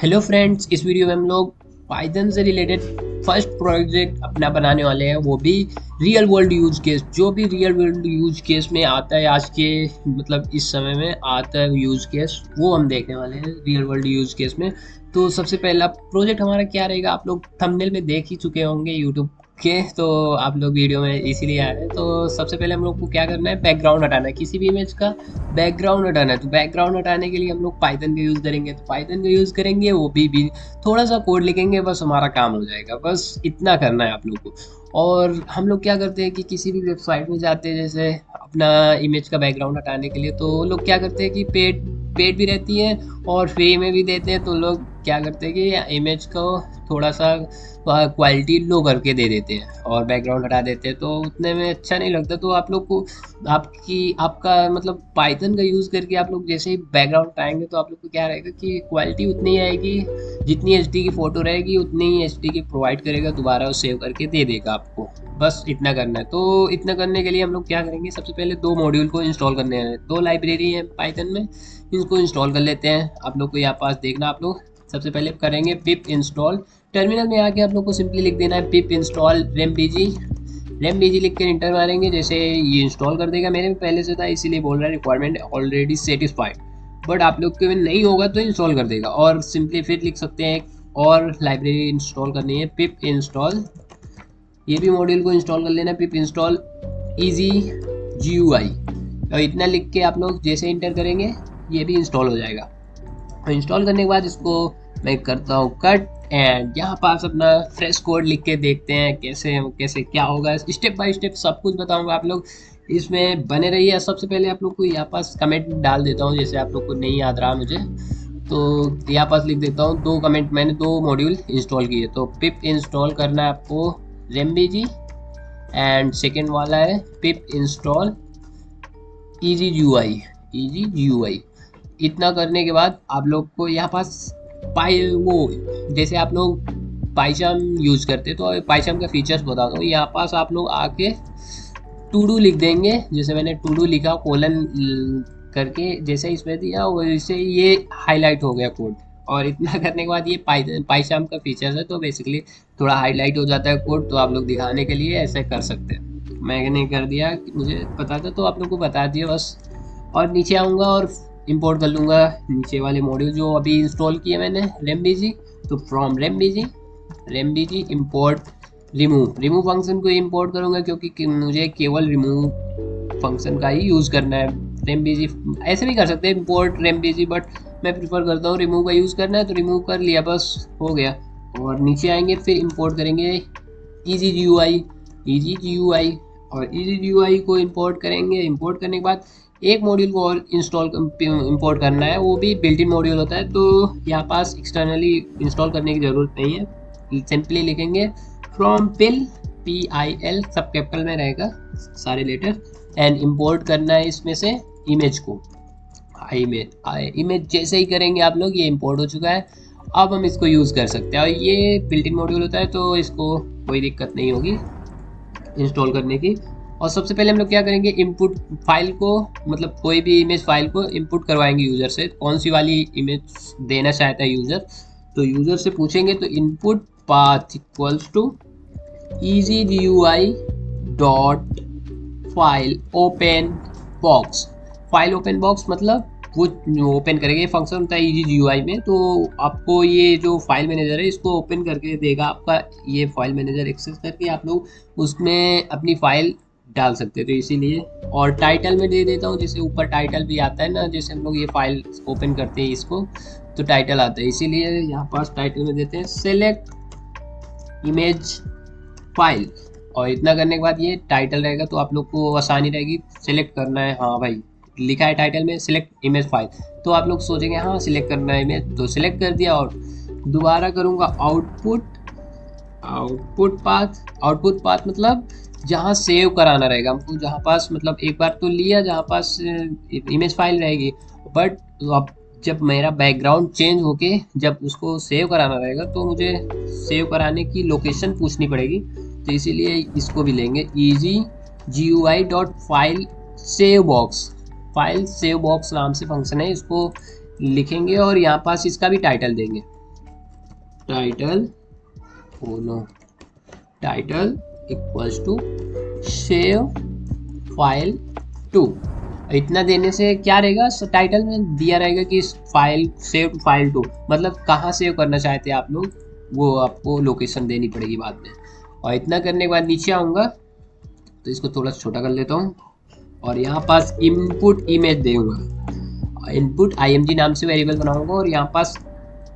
Hello friends, इस video में हम लोग पाइथन से रिलेटेड फर्स्ट प्रोजेक्ट अपना बनाने वाले हैं, वो भी रियल वर्ल्ड यूज केस। जो भी रियल वर्ल्ड यूज केस में आता है आज के इस समय में आता है यूज केस, वो हम देखने वाले हैं रियल वर्ल्ड यूज केस में। तो सबसे पहला प्रोजेक्ट हमारा क्या रहेगा, आप लोग थंबनेल में देख ही चुके होंगे यूट्यूब के, तो आप लोग वीडियो में इसीलिए आ रहे हैं। तो सबसे पहले हम लोग को क्या करना है, बैकग्राउंड हटाना है, किसी भी इमेज का बैकग्राउंड हटाना है। तो बैकग्राउंड हटाने के लिए हम लोग पाइथन का यूज़ करेंगे, तो पाइथन का यूज़ करेंगे, वो भी थोड़ा सा कोड लिखेंगे, बस हमारा काम हो जाएगा। बस इतना करना है आप लोग को। और हम लोग क्या करते हैं कि किसी भी वेबसाइट में जाते हैं, जैसे अपना इमेज का बैकग्राउंड हटाने के लिए, तो लोग क्या करते हैं कि पेड पेड भी रहती है और फ्री में भी देते हैं। तो लोग क्या करते हैं कि इमेज को थोड़ा सा क्वालिटी लो करके दे देते हैं और बैकग्राउंड हटा देते हैं, तो उतने में अच्छा नहीं लगता। तो आप लोग को आपका पाइथन का यूज़ करके आप लोग जैसे ही बैकग्राउंड हटाएंगे, तो आप लोग को क्या रहेगा कि क्वालिटी उतनी ही आएगी, जितनी एचडी की फ़ोटो रहेगी उतनी ही एचडी की प्रोवाइड करेगा, दोबारा वो सेव करके दे देगा आपको। बस इतना करना है। तो इतना करने के लिए हम लोग क्या करेंगे, सबसे पहले दो मॉड्यूल को इंस्टॉल करने हैं। दो लाइब्रेरी है पाइथन में, इनको इंस्टॉल कर लेते हैं। आप लोग को यहाँ पास देखना, आप लोग सबसे पहले करेंगे पिप इंस्टॉल। टर्मिनल में आके आप लोग को सिंपली लिख देना है पिप इंस्टॉल रेमडीजी लिख कर इंटर मारेंगे। जैसे ये इंस्टॉल कर देगा, मेरे में पहले से था इसीलिए बोल रहा है रिक्वायरमेंट ऑलरेडी सेटिस्फाइड, बट आप लोग के में नहीं होगा तो इंस्टॉल कर देगा। और सिंपली फिर लिख सकते हैं और लाइब्रेरी इंस्टॉल करनी है, पिप इंस्टॉल, ये भी मॉड्यूल को इंस्टॉल कर लेना, पिप इंस्टॉल इजी GUI। और इतना लिख के आप लोग जैसे इंटर करेंगे ये भी इंस्टॉल हो जाएगा। और इंस्टॉल करने के बाद इसको मैं करता हूँ कट, एंड यहाँ पास अपना फ्रेश कोड लिख के देखते हैं कैसे कैसे क्या होगा। स्टेप बाय स्टेप सब कुछ बताऊँगा, आप लोग इसमें बने रहिए। सबसे पहले आप लोग को यहाँ पास कमेंट डाल देता हूँ, जैसे आप लोग को नहीं याद रहा मुझे, तो यहाँ पास लिख देता हूँ दो कमेंट। मैंने दो मॉड्यूल इंस्टॉल किए, तो पिप इंस्टॉल करना है आपको रेमबीजी, एंड सेकेंड वाला है पिप इंस्टॉल इजी GUI। इतना करने के बाद आप लोग को यहाँ पास जैसे आप लोग पाइचाम यूज़ करते, तो पाइचाम का फीचर्स बताता हूँ। यहाँ पास आप लोग आके टू डू लिख देंगे, जैसे मैंने टू डू लिखा कोलन करके, जैसे इसमें दिया वैसे ये हाईलाइट हो गया कोड। और इतना करने के बाद ये पाइचाम का फीचर्स है, तो बेसिकली थोड़ा हाईलाइट हो जाता है कोड, तो आप लोग दिखाने के लिए ऐसे कर सकते हैं। मैंने कर दिया, मुझे पता था तो आप लोग को बता दिया बस। और नीचे आऊँगा और इंपोर्ट कर लूँगा नीचे वाले मॉड्यूल जो अभी इंस्टॉल किए मैंने, रेमबीजी। तो फ्रॉम रेमबीजी इंपोर्ट रिमूव फंक्शन को इंपोर्ट करूँगा, क्योंकि मुझे केवल रिमूव फंक्शन का ही यूज़ करना है। रेमबीजी ऐसे भी कर सकते हैं इंपोर्ट रेमबीजी, बट मैं प्रीफर करता हूँ रिमूव का यूज़ करना है, तो रिमूव कर लिया, बस हो गया। और नीचे आएंगे फिर इंपोर्ट करेंगे इजी GUI, और इजी GUI को इंपोर्ट करेंगे। इंपोर्ट करने के बाद एक मॉड्यूल को और इंपोर्ट करना है, वो भी बिल्ट इन मॉड्यूल होता है, तो यहाँ पास एक्सटर्नली इंस्टॉल करने की ज़रूरत नहीं है। सिंपली लिखेंगे फ्रॉम PIL, सब कैपिटल में रहेगा सारे लेटर, एंड इंपोर्ट करना है इसमें से इमेज को। इमेज जैसे ही करेंगे आप लोग, ये इंपोर्ट हो चुका है। अब हम इसको यूज़ कर सकते हैं, और ये बिल्ट इन मॉड्यूल होता है, तो इसको कोई दिक्कत नहीं होगी इंस्टॉल करने की। और सबसे पहले हम लोग क्या करेंगे, इनपुट फाइल को, कोई भी इमेज फाइल को इनपुट करवाएंगे यूज़र से, कौन सी वाली इमेज देना चाहता है यूज़र, तो यूज़र से पूछेंगे। तो input path equals to easy GUI dot file open box. File open box वो ओपन करेगा, ये फंक्शन होता है इजी GUI में। तो आपको ये जो फाइल मैनेजर है इसको ओपन करके देगा आपका, ये फाइल मैनेजर एक्सेस करके आप लोग उसमें अपनी फाइल डाल सकते हैं, तो इसीलिए। और टाइटल में दे देता हूँ, जैसे ऊपर टाइटल भी आता है ना, जैसे हम लोग ये फाइल ओपन करते हैं इसको, तो टाइटल आता है, इसीलिए यहाँ पास टाइटल में देते हैं सेलेक्ट इमेज फाइल। और इतना करने के बाद ये टाइटल रहेगा, तो आप लोग को आसानी रहेगी सेलेक्ट करना है। हाँ भाई, लिखा है टाइटल में सिलेक्ट इमेज फाइल, तो आप लोग सोचेंगे हाँ सिलेक्ट करना है इमेज, तो सिलेक्ट कर दिया। और दोबारा करूँगा आउटपुट पाथ जहाँ सेव कराना रहेगा हमको, जहाँ पास एक बार तो लिया जहाँ पास इमेज फाइल रहेगी, बट अब जब मेरा बैकग्राउंड चेंज होके जब उसको सेव कराना रहेगा, तो मुझे सेव कराने की लोकेशन पूछनी पड़ेगी, तो इसीलिए इसको भी लेंगे easy GUI dot file save box नाम से फंक्शन है, इसको लिखेंगे और यहाँ पास इसका भी टाइटल देंगे। Title, oh no, title equals to save file to. इतना देने से क्या रहेगा, टाइटल में दिया रहेगा कि फाइल सेव फाइल टू, मतलब कहाँ सेव करना चाहते हैं आप लोग, वो आपको लोकेशन देनी पड़ेगी बाद में। और इतना करने के बाद नीचे आऊँगा तो इसको थोड़ा छोटा कर लेता हूँ और यहाँ पास इनपुट इमेज दूंगा, इनपुट img नाम से वेरिएबल बनाऊंगा। और यहाँ पास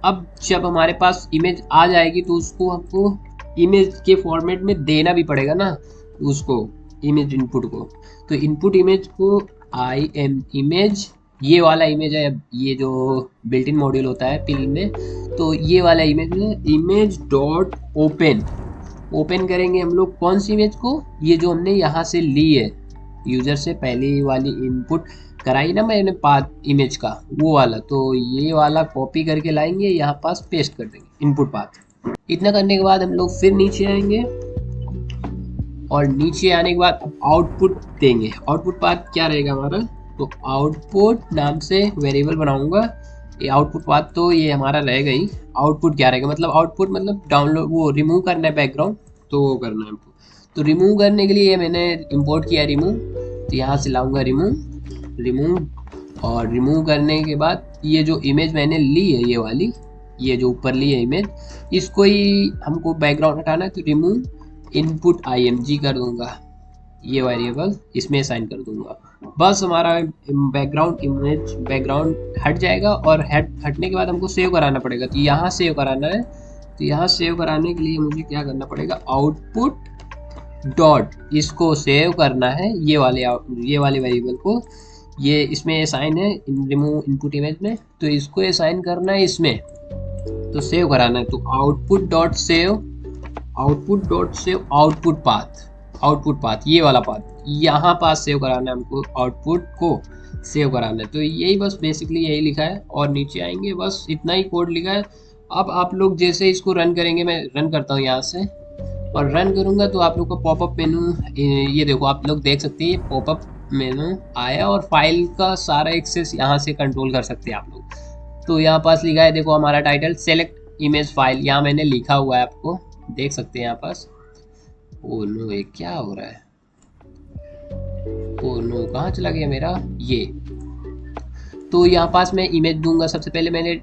अब जब हमारे पास इमेज आ जाएगी तो उसको हमको इमेज के फॉर्मेट में देना भी पड़ेगा ना उसको, इमेज इनपुट को। तो इनपुट इमेज को इमेज, ये वाला इमेज है, ये जो बिल्ट इन मॉड्यूल होता है पिल में, तो ये वाला इमेज है, इमेज डॉट ओपन। ओपन करेंगे हम लोग कौन सी इमेज को, ये जो हमने यहाँ से ली है यूजर से पहली वाली इनपुट कराई ना मैंने पाथ इमेज का, वो वाला, तो ये वाला कॉपी करके लाएंगे यहाँ पास पेस्ट कर देंगे इनपुट पाथ। इतना करने के बाद हम लोग फिर नीचे आएंगे और नीचे आने के बाद आउटपुट देंगे। आउटपुट पाथ क्या रहेगा हमारा, तो आउटपुट नाम से वेरिएबल बनाऊंगा, ये आउटपुट पाथ तो ये हमारा रहेगा ही। आउटपुट क्या रहेगा, मतलब आउटपुट मतलब डाउनलोड, वो रिमूव करना है बैकग्राउंड, तो वो करना है हमको। तो रिमूव करने के लिए मैंने इंपोर्ट किया रिमूव, तो यहाँ से लाऊंगा रिमूव। और रिमूव करने के बाद ये जो इमेज मैंने ली है, ये वाली, ये जो ऊपर ली है इमेज, इसको ही हमको बैकग्राउंड हटाना है, तो रिमूव इनपुट img कर दूंगा, ये वेरिएबल इसमें असाइन कर दूंगा। बस हमारा बैकग्राउंड इमेज बैकग्राउंड हट जाएगा। और हटने के बाद हमको सेव कराना पड़ेगा, तो यहाँ सेव कराना है। तो यहाँ सेव कराने के लिए मुझे क्या करना पड़ेगा, आउटपुट डॉट, इसको सेव करना है ये वाले वेरिएबल को, ये इसमें असाइन है रिमूव इनपुट इमेज में, तो इसको असाइन करना है इसमें, तो सेव कराना है। तो output dot save output path, ये वाला पाथ यहाँ पास सेव कराना है हमको, आउटपुट को सेव कराना है। तो यही बस बेसिकली यही लिखा है और नीचे आएंगे बस इतना ही कोड लिखा है। अब आप लोग जैसे इसको रन करेंगे, मैं रन करता हूँ यहाँ से और रन करूँगा तो आप लोग को पॉपअप मेनू, ये देखो आप लोग देख सकते हैं, पॉपअप मेनू आया और फाइल का सारा एक्सेस यहाँ से कंट्रोल कर सकते हैं आप लोग। तो यहाँ पास लिखा है देखो हमारा टाइटल सेलेक्ट इमेज फाइल, यहाँ मैंने लिखा हुआ है, आपको देख सकते हैं यहाँ पास। ओ नो, ये क्या हो रहा है, ओ नो कहाँ चला गया मेरा ये। तो यहाँ पास मैं इमेज दूंगा, सबसे पहले मैंने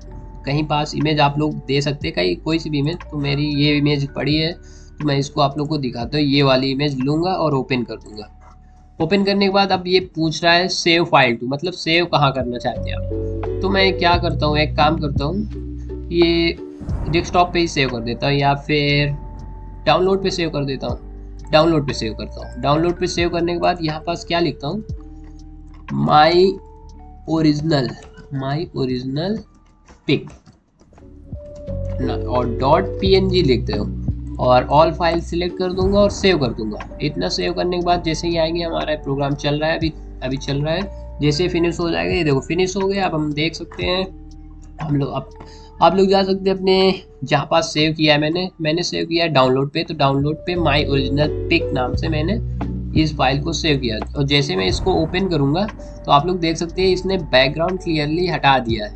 कहीं पास इमेज आप लोग दे सकते हैं, कहीं कोई सी भी इमेज, तो मेरी ये इमेज पड़ी है तो मैं इसको आप लोग को दिखाता हूँ। ये वाली इमेज लूँगा और ओपन कर दूंगा। ओपन करने के बाद अब ये पूछ रहा है सेव फाइल टू, मतलब सेव कहाँ करना चाहते हैं आप। तो मैं क्या करता हूँ, एक काम करता हूँ, ये डेस्कटॉप पे ही सेव कर देता हूँ या फिर डाउनलोड पे सेव कर देता हूँ। डाउनलोड पे सेव करता हूँ। डाउनलोड पे सेव करने के बाद यहाँ पास क्या लिखता हूँ, माई ओरिजिनल पिक और .png लिखते हो और ऑल फाइल सिलेक्ट कर दूंगा और सेव कर दूंगा। इतना सेव करने के बाद जैसे ही आएंगे, हमारा प्रोग्राम चल रहा है, अभी चल रहा है, जैसे फिनिश हो जाएगा, ये देखो फिनिश हो गया। अब हम देख सकते हैं, हम लोग आप लोग जा सकते हैं अपने जहाँ पास सेव किया है, मैंने सेव किया है डाउनलोड पे, तो डाउनलोड पे माई ओरिजिनल पिक नाम से मैंने इस फाइल को सेव किया। और जैसे मैं इसको ओपन करूँगा तो आप लोग देख सकते हैं इसने बैकग्राउंड क्लियरली हटा दिया है।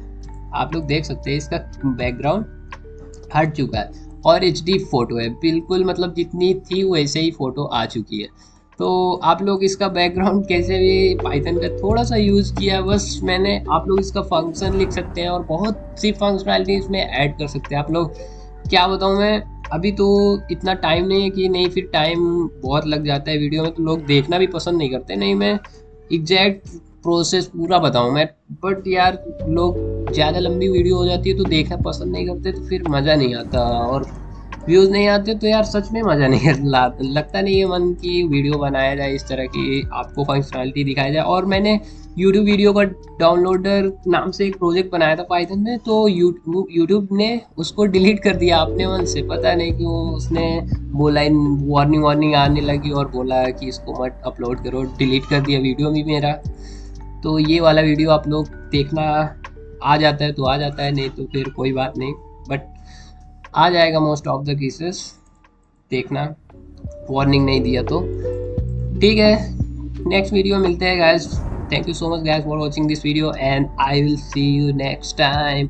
आप लोग देख सकते हैं इसका बैकग्राउंड हट चुका है और HD फोटो है बिल्कुल, मतलब जितनी थी वैसे ही फोटो आ चुकी है। तो आप लोग इसका बैकग्राउंड कैसे भी पाइथन का थोड़ा सा यूज़ किया, बस मैंने, आप लोग इसका फंक्शन लिख सकते हैं और बहुत सी फंक्शनैलिटी इसमें ऐड कर सकते हैं। आप लोग क्या बताऊँ मैं, अभी तो इतना टाइम नहीं है कि नहीं, फिर टाइम बहुत लग जाता है वीडियो में तो लोग देखना भी पसंद नहीं करते। नहीं, मैं एग्जैक्ट प्रोसेस पूरा बताऊँ मैं, बट यार लोग ज़्यादा लंबी वीडियो हो जाती है तो देखना पसंद नहीं करते, तो फिर मज़ा नहीं आता और व्यूज़ नहीं आते, तो यार सच में मज़ा नहीं लगता नहीं है मन की वीडियो बनाया जाए इस तरह की, आपको फंक्शनैलिटी दिखाया जाए। और मैंने यूट्यूब वीडियो का डाउनलोडर नाम से एक प्रोजेक्ट बनाया था पाइथन में, तो यूट्यूब ने उसको डिलीट कर दिया अपने मन से, पता नहीं क्यों। उसने बोला, वार्निंग आने लगी और बोला कि इसको मत अपलोड करो, डिलीट कर दिया वीडियो भी मेरा। तो ये वाला वीडियो आप लोग देखना, आ जाता है तो आ जाता है, नहीं तो फिर कोई बात नहीं, बट आ जाएगा मोस्ट ऑफ द केसेस, देखना वार्निंग नहीं दिया तो ठीक है। नेक्स्ट वीडियो मिलते हैं guys. Thank you so much guys for watching this video and I will see you next time.